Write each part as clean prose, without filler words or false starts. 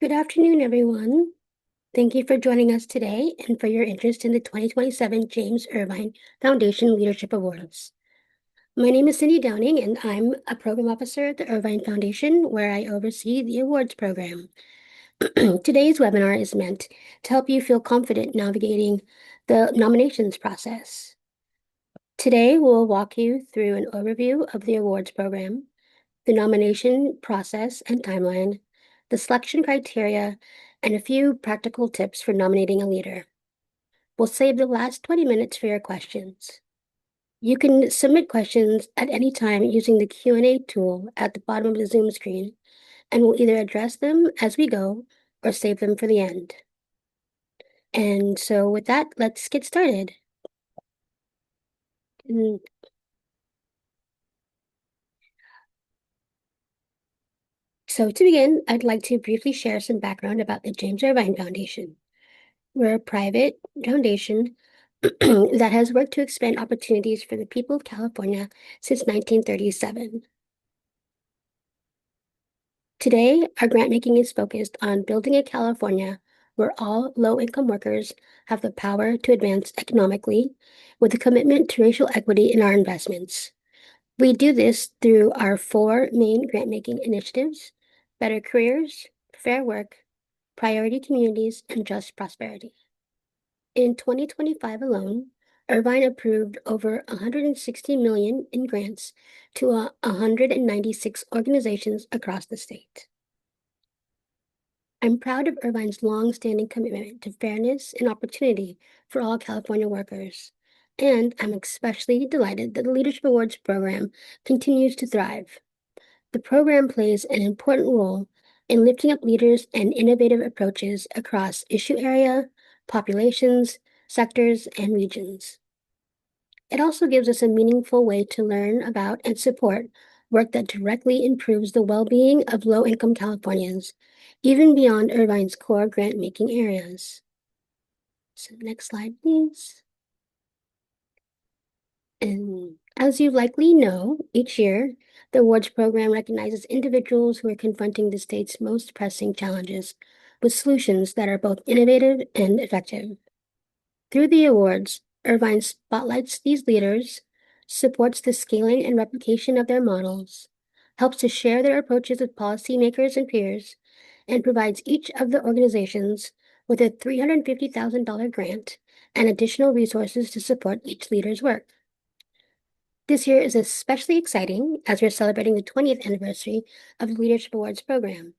Good afternoon, everyone. Thank you for joining us today and for your interest in the 2027 James Irvine Foundation Leadership Awards. My name is Cindy Downing, and I'm a program officer at the Irvine Foundation, where I oversee the awards program. Today's webinar is meant to help you feel confident navigating the nominations process. Today, we'll walk you through an overview of the awards program, the nomination process and timeline, the selection criteria, and a few practical tips for nominating a leader. We'll save the last 20 minutes for your questions. You can submit questions at any time using the Q&A tool at the bottom of the Zoom screen, and we'll either address them as we go or save them for the end. And so with that, let's get started. So to begin, I'd like to briefly share some background about the James Irvine Foundation. We're a private foundation that has worked to expand opportunities for the people of California since 1937. Today, our grant making is focused on building a California where all low-income workers have the power to advance economically with a commitment to racial equity in our investments. We do this through our four main grant making initiatives: better careers, fair work, priority communities, and just prosperity. In 2025 alone, Irvine approved over 160 million in grants to 196 organizations across the state. I'm proud of Irvine's long-standing commitment to fairness and opportunity for all California workers, and I'm especially delighted that the Leadership Awards program continues to thrive. The program plays an important role in lifting up leaders and innovative approaches across issue area, populations, sectors, and regions. It also gives us a meaningful way to learn about and support work that directly improves the well-being of low-income Californians, even beyond Irvine's core grant-making areas. So next slide, please. And as you likely know, each year, the awards program recognizes individuals who are confronting the state's most pressing challenges with solutions that are both innovative and effective. Through the awards, Irvine spotlights these leaders, supports the scaling and replication of their models, helps to share their approaches with policymakers and peers, and provides each of the organizations with a $350,000 grant and additional resources to support each leader's work. This year is especially exciting as we're celebrating the 20th anniversary of the Leadership Awards program.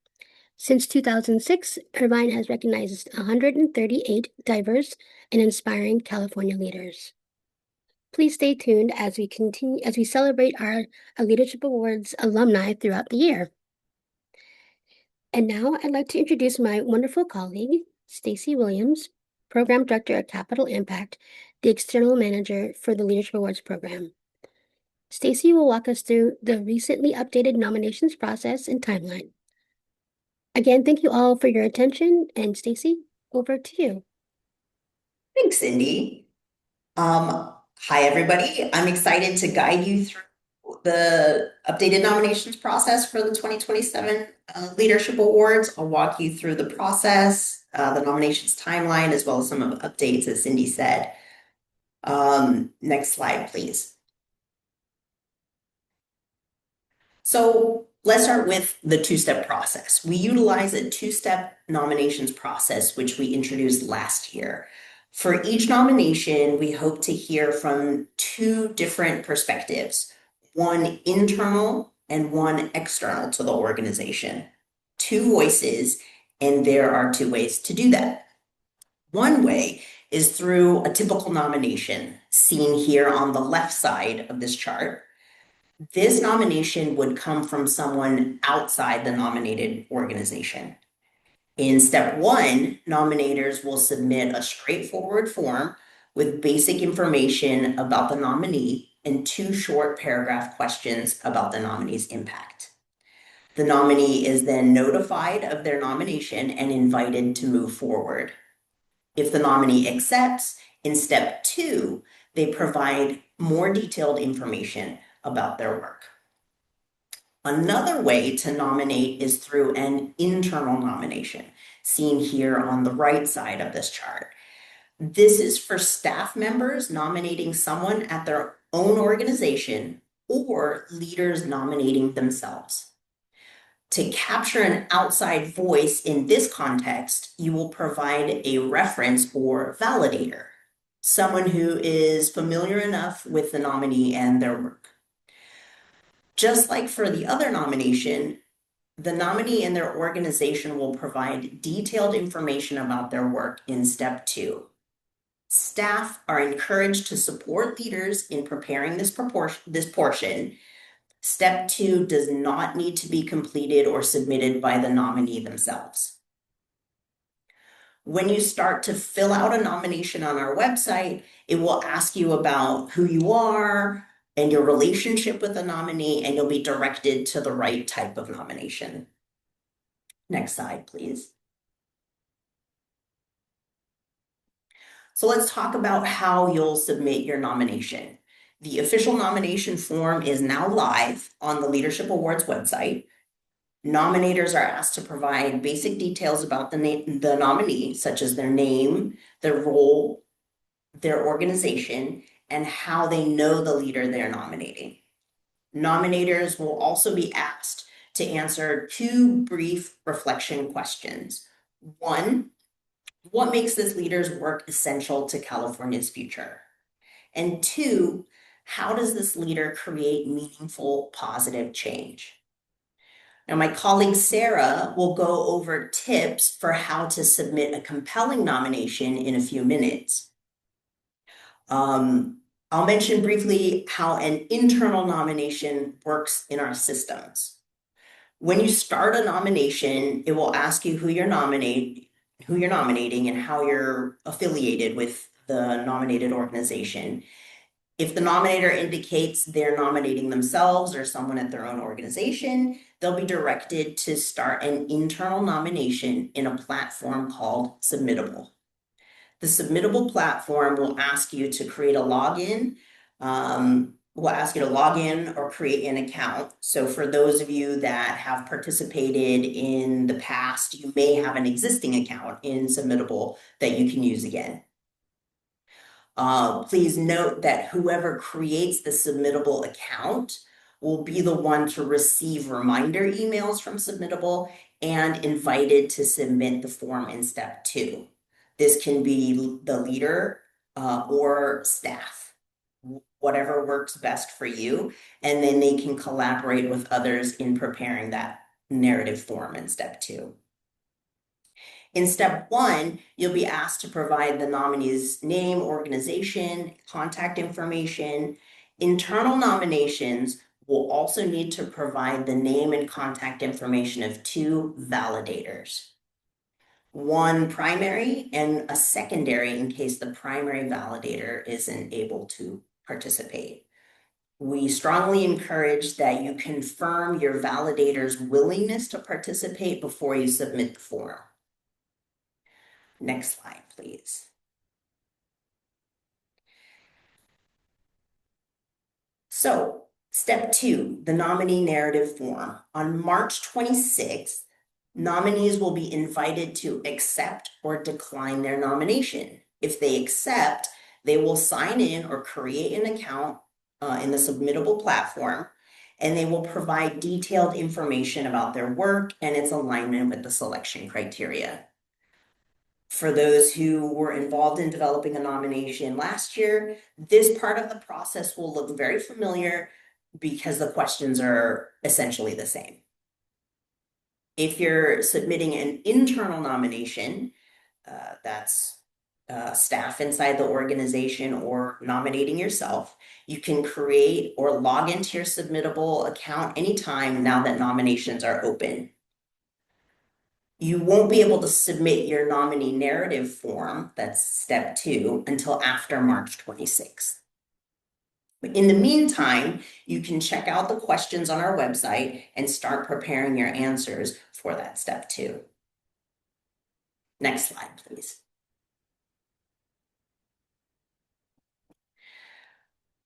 Since 2006, Irvine has recognized 138 diverse and inspiring California leaders. Please stay tuned as we celebrate our Leadership Awards alumni throughout the year. And now I'd like to introduce my wonderful colleague, Stacy Williams, Program Director at Capital Impact, the external manager for the Leadership Awards program. Stacy will walk us through the recently updated nominations process and timeline. Again, thank you all for your attention, and Stacy, over to you. Thanks, Cindy. Hi, everybody. I'm excited to guide you through the updated nominations process for the 2027 Leadership Awards. I'll walk you through the process, the nominations timeline, as well as some of the updates, as Cindy said. Next slide, please. So let's start with the two-step process. We utilize a two-step nominations process, which we introduced last year. For each nomination, we hope to hear from two different perspectives, one internal and one external to the organization. Two voices, and there are two ways to do that. One way is through a typical nomination, seen here on the left side of this chart. This nomination would come from someone outside the nominated organization. In step one, nominators will submit a straightforward form with basic information about the nominee and two short paragraph questions about the nominee's impact. The nominee is then notified of their nomination and invited to move forward. If the nominee accepts, in step two, they provide more detailed information about their work. Another way to nominate is through an internal nomination, seen here on the right side of this chart. This is for staff members nominating someone at their own organization or leaders nominating themselves. To capture an outside voice in this context, you will provide a reference or validator, someone who is familiar enough with the nominee and their work. Just like for the other nomination, the nominee and their organization will provide detailed information about their work in step 2. Staff are encouraged to support leaders in preparing this portion. Step 2 does not need to be completed or submitted by the nominee themselves. When you start to fill out a nomination on our website, it will ask you about who you are and your relationship with the nominee, and you'll be directed to the right type of nomination. Next slide, please. So let's talk about how you'll submit your nomination. The official nomination form is now live on the Leadership Awards website. Nominators are asked to provide basic details about the nominee, such as their name, their role, their organization, and how they know the leader they're nominating. Nominators will also be asked to answer 2 brief reflection questions. 1, what makes this leader's work essential to California's future? And 2, how does this leader create meaningful, positive change? Now, my colleague Sarah will go over tips for how to submit a compelling nomination in a few minutes. I'll mention briefly how an internal nomination works in our systems. When you start a nomination, it will ask you who you're nominating and how you're affiliated with the nominated organization. If the nominator indicates they're nominating themselves or someone at their own organization, they'll be directed to start an internal nomination in a platform called Submittable. The Submittable platform will ask you to create a login, will ask you to log in or create an account. So for those of you that have participated in the past, you may have an existing account in Submittable that you can use again. Please note that whoever creates the Submittable account will be the one to receive reminder emails from Submittable and invited to submit the form in step 2. This can be the leader or staff, whatever works best for you, and then they can collaborate with others in preparing that narrative form in step 2. In step 1, you'll be asked to provide the nominee's name, organization, contact information. Internal nominations will also need to provide the name and contact information of 2 validators. 1 primary and a secondary in case the primary validator isn't able to participate. We strongly encourage that you confirm your validator's willingness to participate before you submit the form. Next slide, please. So, step 2, the nominee narrative form. On March 26th, nominees will be invited to accept or decline their nomination. If they accept, they will sign in or create an account in the Submittable platform, and they will provide detailed information about their work and its alignment with the selection criteria. For those who were involved in developing a nomination last year, this part of the process will look very familiar because the questions are essentially the same. If you're submitting an internal nomination, that's staff inside the organization or nominating yourself, you can create or log into your Submittable account anytime now that nominations are open. You won't be able to submit your nominee narrative form, that's step 2, until after March 26th. But in the meantime, you can check out the questions on our website and start preparing your answers for that step 2. Next slide, please.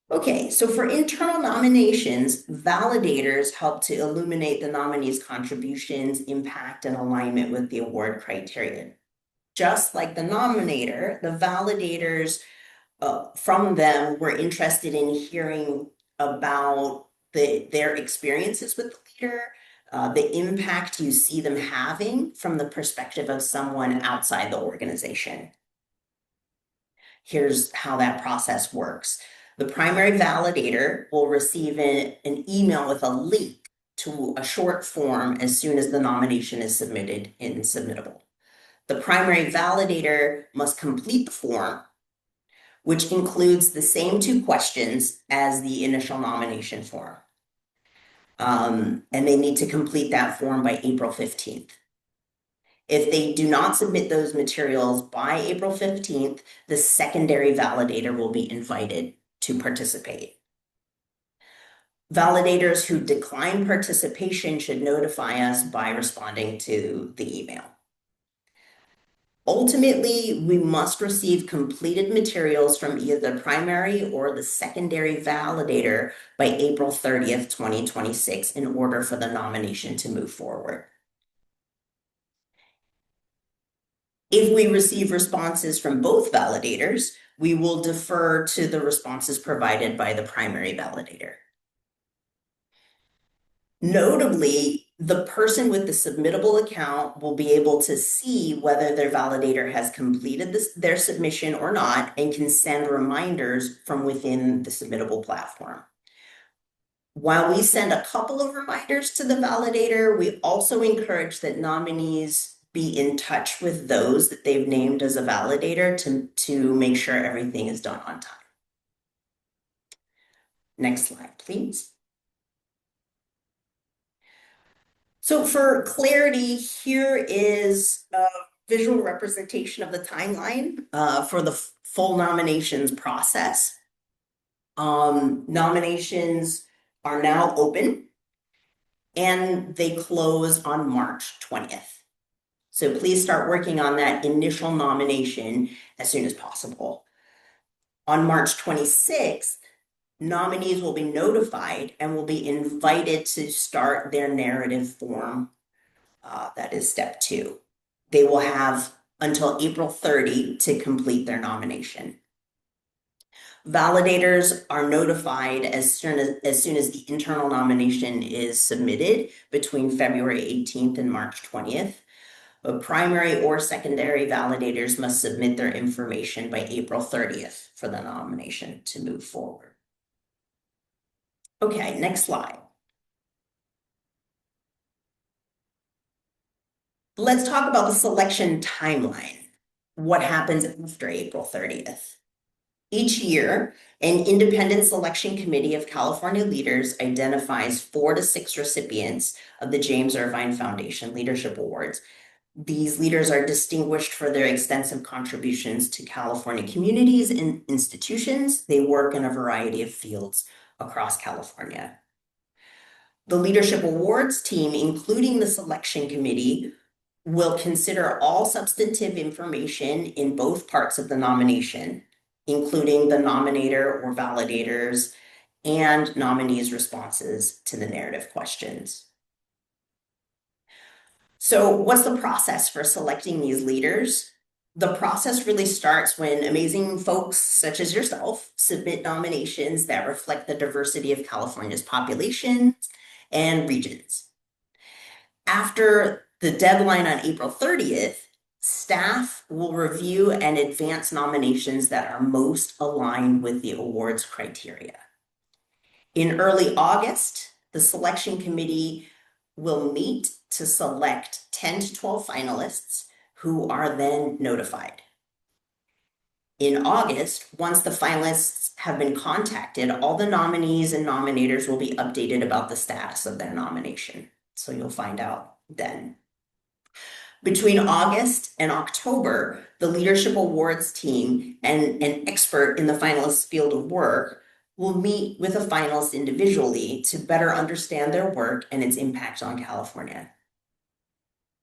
Okay, so for internal nominations, validators help to illuminate the nominee's contributions, impact, and alignment with the award criteria. Just like the nominator, the validators from them were interested in hearing about their experiences with the leader, the impact you see them having from the perspective of someone outside the organization. Here's how that process works. The primary validator will receive an email with a link to a short form as soon as the nomination is submitted in Submittable. The primary validator must complete the form, which includes the same 2 questions as the initial nomination form. And they need to complete that form by April 15th. If they do not submit those materials by April 15th, the secondary validator will be invited to participate. Validators who decline participation should notify us by responding to the email. Ultimately, we must receive completed materials from either the primary or the secondary validator by April 30th, 2026, in order for the nomination to move forward. If we receive responses from both validators, we will defer to the responses provided by the primary validator. Notably, the person with the submittable account will be able to see whether their validator has completed their submission or not, and can send reminders from within the submittable platform. While we send a couple of reminders to the validator, we also encourage that nominees be in touch with those that they've named as a validator to make sure everything is done on time. Next slide, please. So for clarity, here is a visual representation of the timeline for the full nominations process. Nominations are now open and they close on March 20th. So please start working on that initial nomination as soon as possible. On March 26th, nominees will be notified and will be invited to start their narrative form. That is step 2. They will have until April 30 to complete their nomination. Validators are notified as soon as the internal nomination is submitted between February 18th and March 20th. But primary or secondary validators must submit their information by April 30th for the nomination to move forward. Okay, next slide. Let's talk about the selection timeline. What happens after April 30th? Each year, an independent selection committee of California leaders identifies 4 to 6 recipients of the James Irvine Foundation Leadership Awards. These leaders are distinguished for their extensive contributions to California communities and institutions. They work in a variety of fields across California. The Leadership Awards team, including the selection committee, will consider all substantive information in both parts of the nomination, including the nominator or validators and nominees' responses to the narrative questions. So what's the process for selecting these leaders? The process really starts when amazing folks such as yourself submit nominations that reflect the diversity of California's populations and regions. After the deadline on April 30th, staff will review and advance nominations that are most aligned with the awards criteria. In early August, the selection committee will meet to select 10 to 12 finalists who are then notified. In August, once the finalists have been contacted, all the nominees and nominators will be updated about the status of their nomination. So you'll find out then. Between August and October, the Leadership Awards team and an expert in the finalists' field of work will meet with a finalist individually to better understand their work and its impact on California.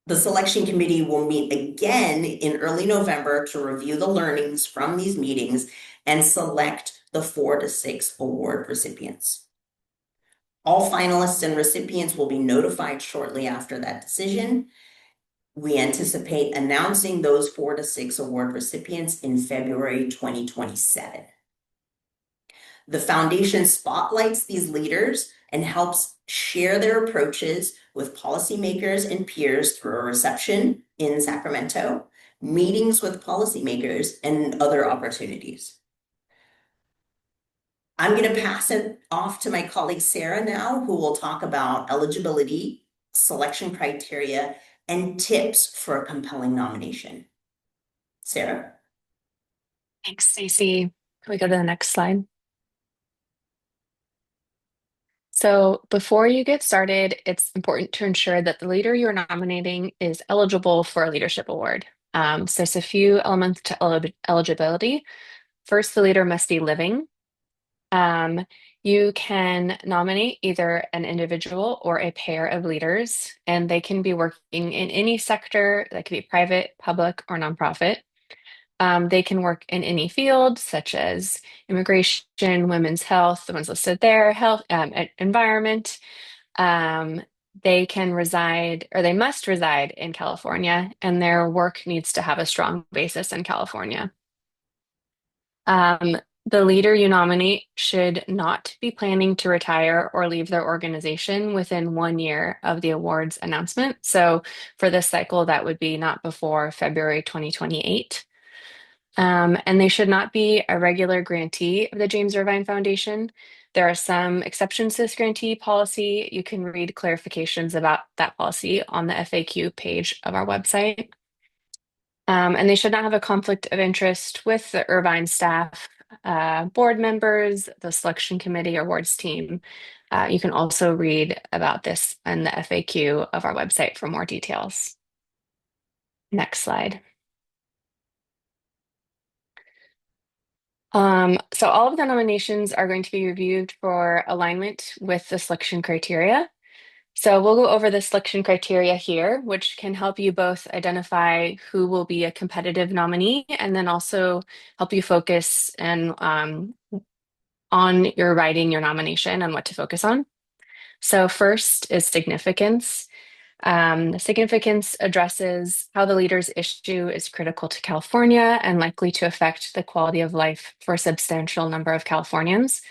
The selection committee will meet again in early November to review the learnings from these meetings and select the 4 to 6 award recipients. All finalists and recipients will be notified shortly after that decision. We anticipate announcing those 4 to 6 award recipients in February 2027. The foundation spotlights these leaders and helps share their approaches with policymakers and peers through a reception in Sacramento, meetings with policymakers, and other opportunities. I'm going to pass it off to my colleague Sarah now, who will talk about eligibility, selection criteria, and tips for a compelling nomination. Sarah? Thanks, Stacey. Can we go to the next slide? So before you get started, it's important to ensure that the leader you're nominating is eligible for a leadership award. So there's a few elements to eligibility. First, the leader must be living. You can nominate either an individual or a pair of leaders, and they can be working in any sector that could be private, public, or nonprofit. They can work in any field, such as immigration, women's health, the ones listed there, health, environment. Um, they can reside, or they must reside in California, and their work needs to have a strong basis in California. The leader you nominate should not be planning to retire or leave their organization within 1 year of the awards announcement. So for this cycle, that would be not before February 2028. And they should not be a regular grantee of the James Irvine Foundation. There are some exceptions to this grantee policy. You can read clarifications about that policy on the FAQ page of our website. And they should not have a conflict of interest with the Irvine staff, board members, the selection committee, or awards team. You can also read about this in the FAQ of our website for more details. Next slide. So all of the nominations are going to be reviewed for alignment with the selection criteria. So we'll go over the selection criteria here, which can help you both identify who will be a competitive nominee and then also help you focus on your writing your nomination and what to focus on. So first is significance. The significance addresses how the leader's issue is critical to California and likely to affect the quality of life for a substantial number of Californians.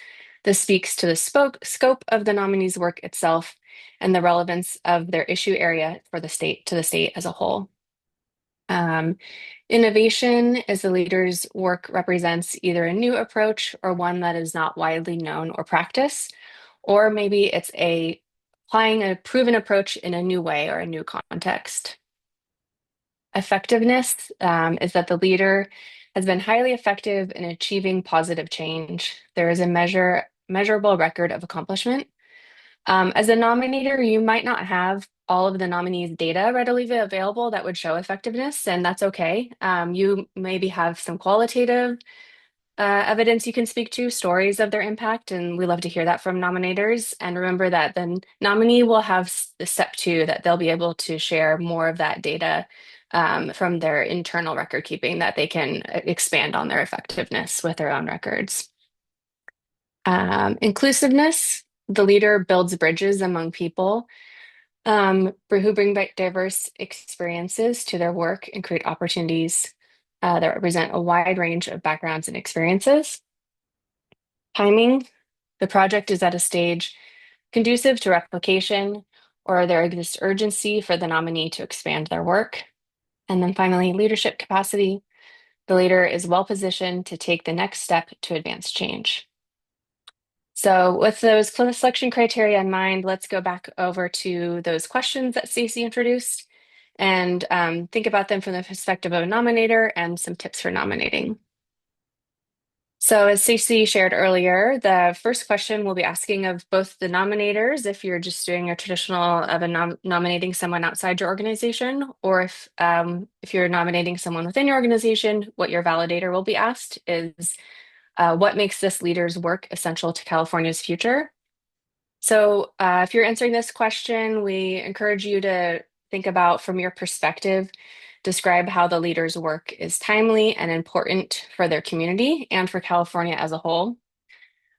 This speaks to the scope of the nominee's work itself and the relevance of their issue area for the state to the state as a whole. Innovation as the leader's work represents either a new approach or one that is not widely known or practiced, or maybe it's applying a proven approach in a new way or a new context. Effectiveness is that the leader has been highly effective in achieving positive change. There is a measurable record of accomplishment. As a nominator, you might not have all of the nominees' data readily available that would show effectiveness, and that's okay. You maybe have some qualitative evidence you can speak to, stories of their impact, and we love to hear that from nominators. And remember that the nominee will have step 2, that they'll be able to share more of that data from their internal record keeping, that they can expand on their effectiveness with their own records. Inclusiveness, the leader builds bridges among people who bring back diverse experiences to their work and create opportunities that represent a wide range of backgrounds and experiences. Timing, the project is at a stage conducive to replication, or there exists urgency for the nominee to expand their work. And then finally, leadership capacity. The leader is well positioned to take the next step to advance change. So with those selection criteria in mind, let's go back over to those questions that Stacey introduced and think about them from the perspective of a nominator and some tips for nominating. So as Stacey shared earlier, the first question we'll be asking of both the nominators, if you're just doing a traditional of a nominating someone outside your organization, or if you're nominating someone within your organization, what your validator will be asked is, what makes this leader's work essential to California's future? So if you're answering this question, we encourage you to think about, from your perspective, describe how the leader's work is timely and important for their community and for California as a whole.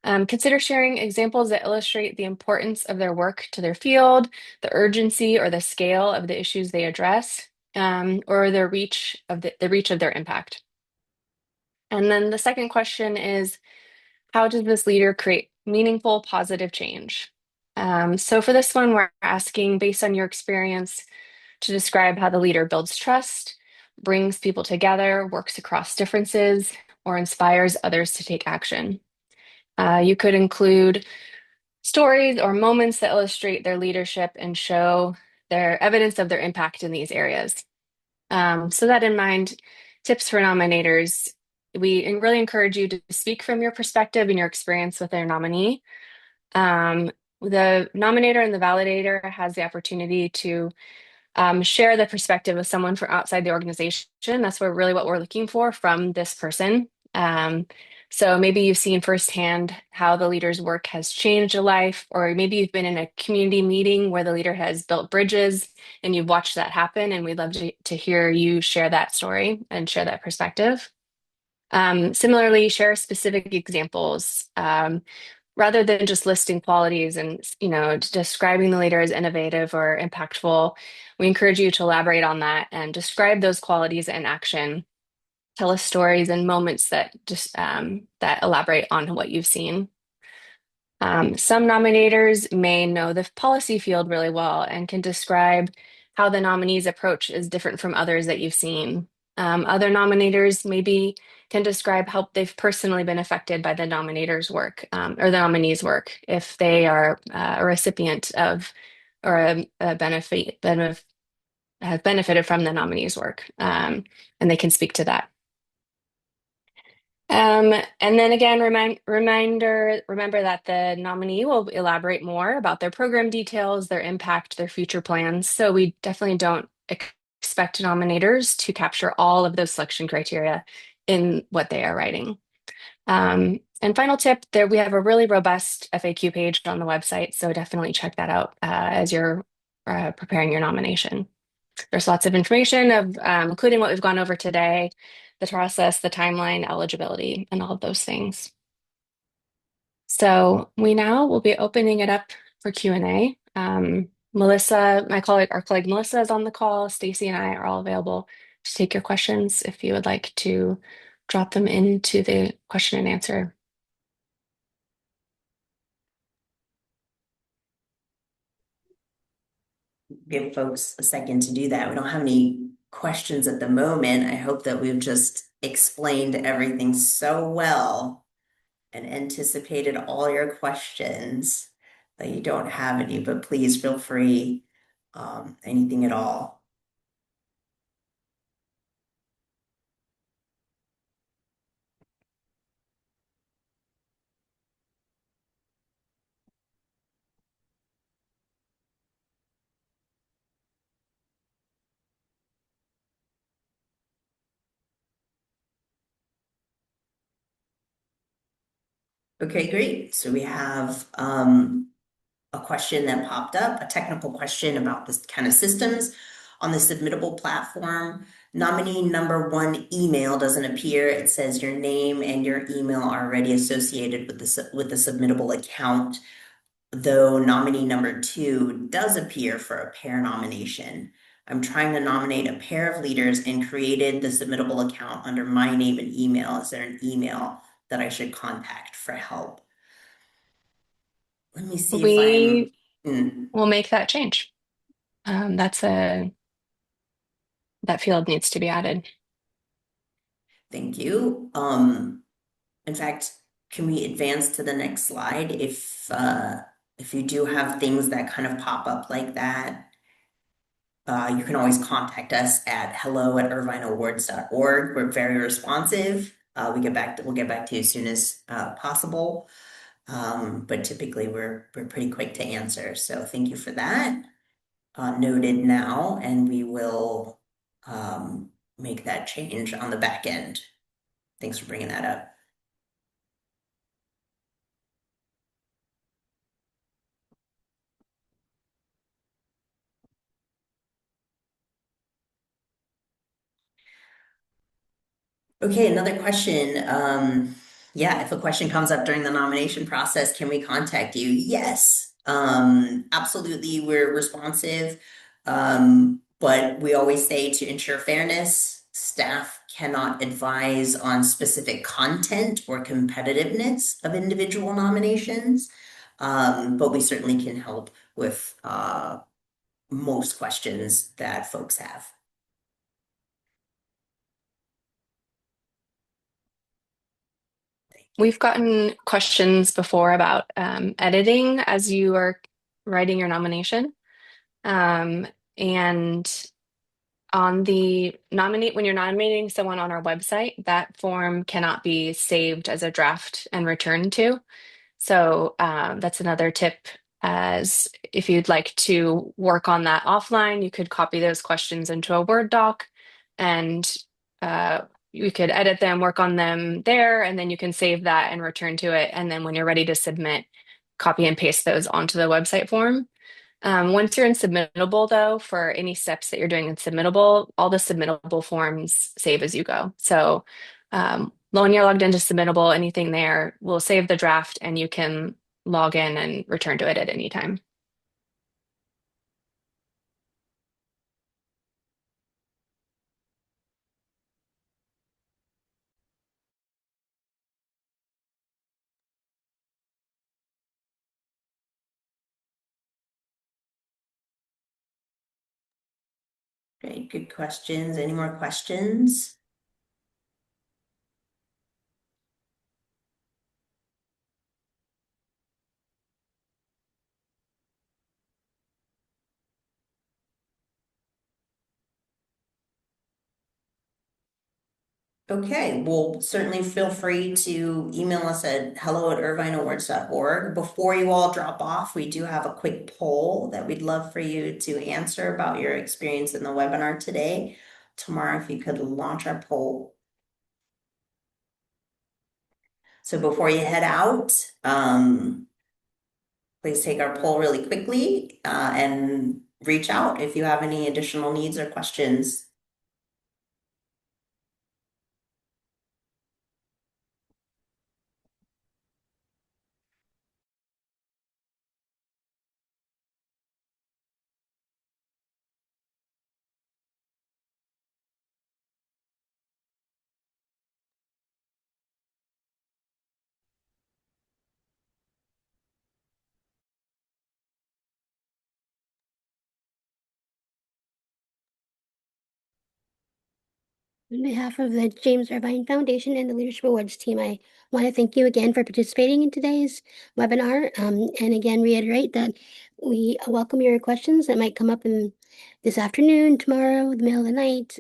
Consider sharing examples that illustrate the importance of their work to their field, the urgency or the scale of the issues they address, or the reach of the reach of their impact. And then the second question is, how does this leader create meaningful, positive change? So for this one, we're asking, based on your experience, to describe how the leader builds trust, brings people together, works across differences, or inspires others to take action. You could include stories or moments that illustrate their leadership and show their evidence of their impact in these areas. So that in mind, tips for nominators. We really encourage you to speak from your perspective and your experience with their nominee. The nominator and the validator has the opportunity to share the perspective of someone from outside the organization. That's what we're looking for from this person. So maybe you've seen firsthand how the leader's work has changed a life, or maybe you've been in a community meeting where the leader has built bridges and you've watched that happen. And we'd love to hear you share that story and share that perspective. Similarly, share specific examples. Rather than just listing qualities and describing the leader as innovative or impactful, we encourage you to elaborate on that and describe those qualities in action. Tell us stories and moments that just that elaborate on what you've seen. Some nominators may know the policy field really well and can describe how the nominee's approach is different from others that you've seen. Other nominators maybe can describe how they've personally been affected by the nominator's work or the nominee's work if they are a recipient of or have benefited from the nominee's work, and they can speak to that. And then again, remember that the nominee will elaborate more about their program details, their impact, their future plans. So we definitely don't expect nominators to capture all of those selection criteria in what they are writing. And final tip, there we have a really robust FAQ page on the website, so definitely check that out as you're preparing your nomination. There's lots of information of including what we've gone over today, the process, the timeline, eligibility, and all of those things. So we now will be opening it up for Q&A. Melissa, our colleague Melissa is on the call. Stacy and I are all available to take your questions if you would like to drop them into the question and answer. Give folks a second to do that. We don't have any questions at the moment. I hope that we've just explained everything so well and anticipated all your questions that you don't have any, but please feel free, anything at all. Okay, great. So we have a question that popped up, a technical question about this kind of systems on the submittable platform. Nominee number 1 email doesn't appear. It says your name and your email are already associated with the submittable account, though nominee number 2 does appear for a pair nomination. I'm trying to nominate a pair of leaders and created the submittable account under my name and email. Is there an email that I should contact for help? Let me see if I'm. We will make that change. That field needs to be added. Thank you. In fact, can we advance to the next slide? If you do have things that kind of pop up like that, you can always contact us at hello@irvineawards.org. We're very responsive. We'll get back to you as soon as possible. But typically we're pretty quick to answer. So thank you for that. Noted now, and we will make that change on the back end. Thanks for bringing that up. Okay, another question. Yeah, if a question comes up during the nomination process, can we contact you? Yes, absolutely, we're responsive. But we always say to ensure fairness, staff cannot advise on specific content or competitiveness of individual nominations. But we certainly can help with most questions that folks have. We've gotten questions before about editing as you are writing your nomination. Um, and on the nominate, when you're nominating someone on our website, that form cannot be saved as a draft and returned to. So that's another tip, as if you'd like to work on that offline, you could copy those questions into a Word doc and you could edit them, work on them there, and then you can save that and return to it. And then when you're ready to submit, copy and paste those onto the website form. Once you're in submittable, though, for any steps that you're doing in submittable, all the submittable forms save as you go. So when you're logged into submittable, anything there will save the draft and you can log in and return to it at any time. Great, good questions. Any more questions? Okay, well, certainly feel free to email us at hello@irvineawards.org. Before you all drop off, we do have a quick poll that we'd love for you to answer about your experience in the webinar today. Tamara, if you could launch our poll. So before you head out, please take our poll really quickly and reach out if you have any additional needs or questions. On behalf of the James Irvine Foundation and the Leadership Awards team, I want to thank you again for participating in today's webinar. And again, reiterate that we welcome your questions that might come up in this afternoon, tomorrow, the middle of the night,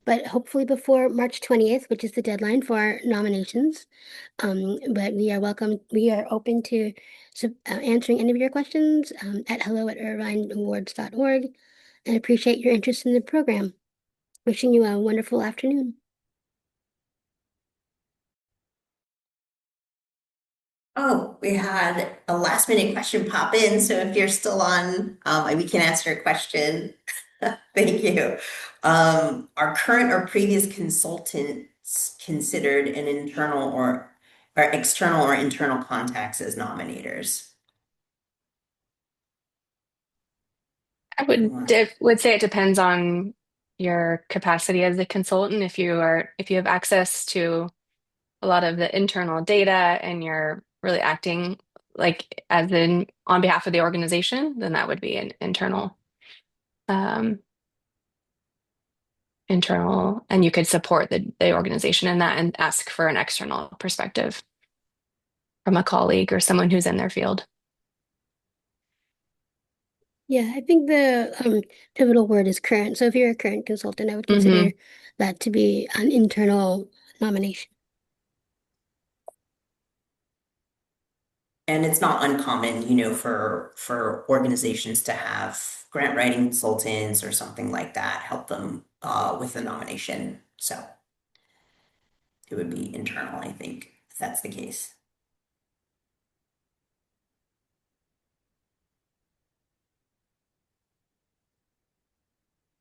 but hopefully before March 20th, which is the deadline for our nominations. But we are open to answering any of your questions at hello@irvineawards.org, and appreciate your interest in the program. Wishing you a wonderful afternoon. Oh, we had a last minute question pop in. So if you're still on, we can answer your question. Thank you. Are current or previous consultants considered an internal or external or internal contacts as nominators? I would say it depends on your capacity as a consultant. If you have access to a lot of the internal data and you're really acting like as in on behalf of the organization, then that would be an um, internal, and you could support the organization in that and ask for an external perspective from a colleague or someone who's in their field. Yeah, I think the pivotal word is current. So if you're a current consultant, I would Hmm. consider that to be an internal nomination. And it's not uncommon, for organizations to have grant writing consultants or something like that help them with the nomination. So it would be internal, I think, if that's the case.